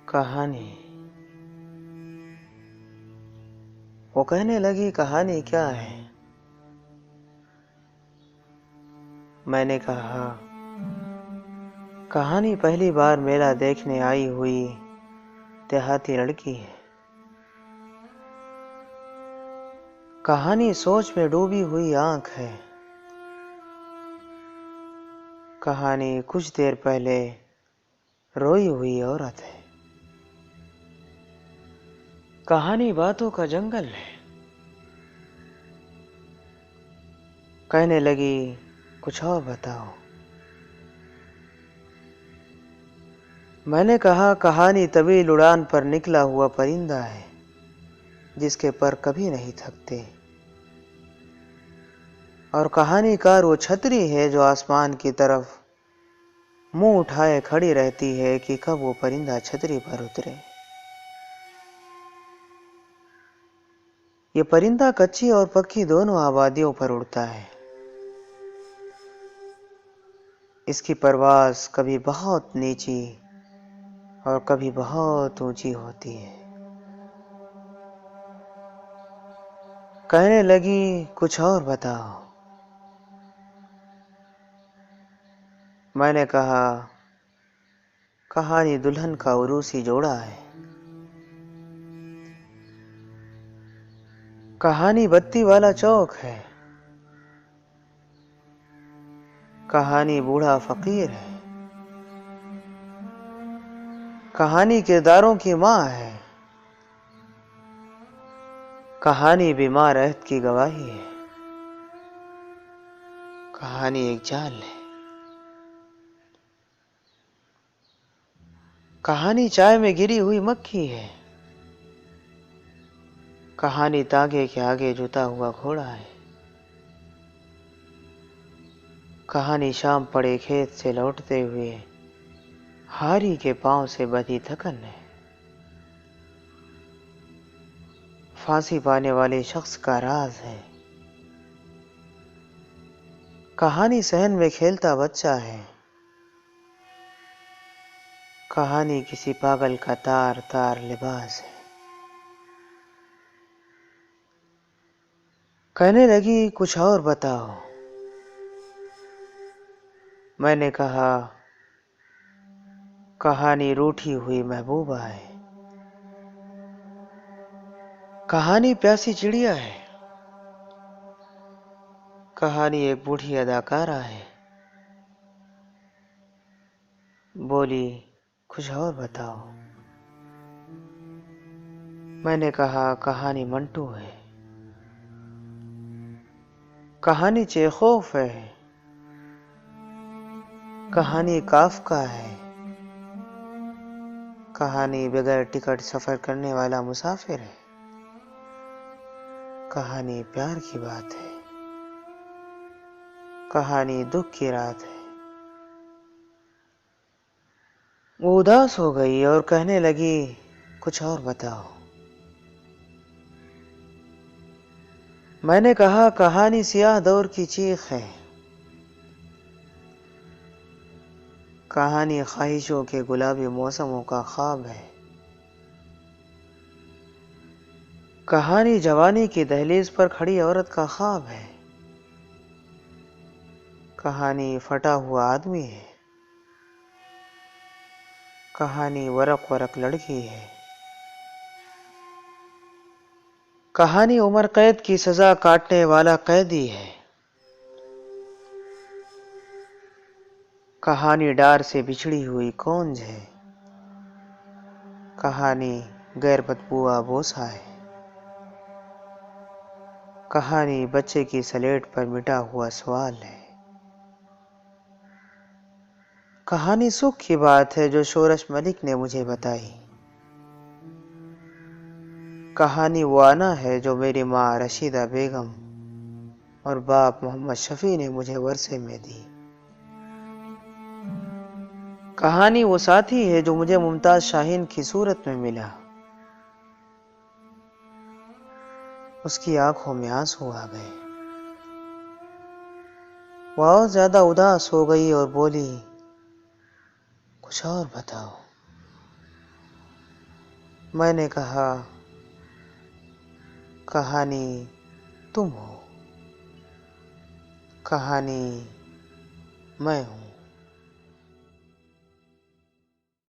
कहानी। वो कहने लगी, कहानी क्या है? मैंने कहा, कहानी पहली बार मेला देखने आई हुई देहाती लड़की है। कहानी सोच में डूबी हुई आंख है। कहानी कुछ देर पहले रोई हुई औरत है। कहानी बातों का जंगल है। कहने लगी, कुछ और बताओ। मैंने कहा, कहानी तवील उड़ान पर निकला हुआ परिंदा है जिसके पर कभी नहीं थकते, और कहानीकार वो छतरी है जो आसमान की तरफ मुंह उठाए खड़ी रहती है कि कब वो परिंदा छतरी पर उतरे। ये परिंदा कच्ची और पक्की दोनों आबादियों पर उड़ता है। इसकी परवाज़ कभी बहुत नीची और कभी बहुत ऊंची होती है। कहने लगी, कुछ और बताओ। मैंने कहा, कहानी दुल्हन का उरूसी जोड़ा है। कहानी बत्ती वाला चौक है। कहानी बूढ़ा फकीर है। कहानी किरदारों की माँ है। कहानी बीमार अहद की गवाही है। कहानी एक जाल है। कहानी चाय में गिरी हुई मक्खी है। कहानी तागे के आगे जुता हुआ घोड़ा है। कहानी शाम पड़े खेत से लौटते हुए हारी के पांव से बंधी थकन है। फांसी पाने वाले शख्स का राज है। कहानी सहन में खेलता बच्चा है। कहानी किसी पागल का तार तार लिबास है। कहने लगी, कुछ और बताओ। मैंने कहा, कहानी रूठी हुई महबूबा है। कहानी प्यासी चिड़िया है। कहानी एक बूढ़ी अदाकारा है। बोली, कुछ और बताओ। मैंने कहा, कहानी मंटू है। कहानी चेखोफ है। कहानी काफका है। कहानी बगैर टिकट सफर करने वाला मुसाफिर है। कहानी प्यार की बात है। कहानी दुख की रात है। वो उदास हो गई और कहने लगी, कुछ और बताओ। मैंने कहा, कहानी सियाह दौर की चीख है। कहानी ख्वाहिशों के गुलाबी मौसमों का ख्वाब है। कहानी जवानी की दहलीज पर खड़ी औरत का ख्वाब है। कहानी फटा हुआ आदमी है। कहानी वरक वरक लड़की है। कहानी उम्र कैद की सजा काटने वाला कैदी है। कहानी डार से बिछड़ी हुई कौंज है। कहानी गैर बदबुआ बोसा है। कहानी बच्चे की स्लेट पर मिटा हुआ सवाल है। कहानी सुख की बात है जो शोरश मलिक ने मुझे बताई। कहानी वो आना है जो मेरी माँ रशीदा बेगम और बाप मोहम्मद शफी ने मुझे वर्षे में दी। कहानी वो साथी है जो मुझे मुमताज शाहीन की सूरत में मिला। उसकी आंखों में आंसू आ गए। वो और ज्यादा उदास हो गई और बोली, कुछ और बताओ। मैंने कहा, कहानी तुम हो, कहानी मैं हूँ।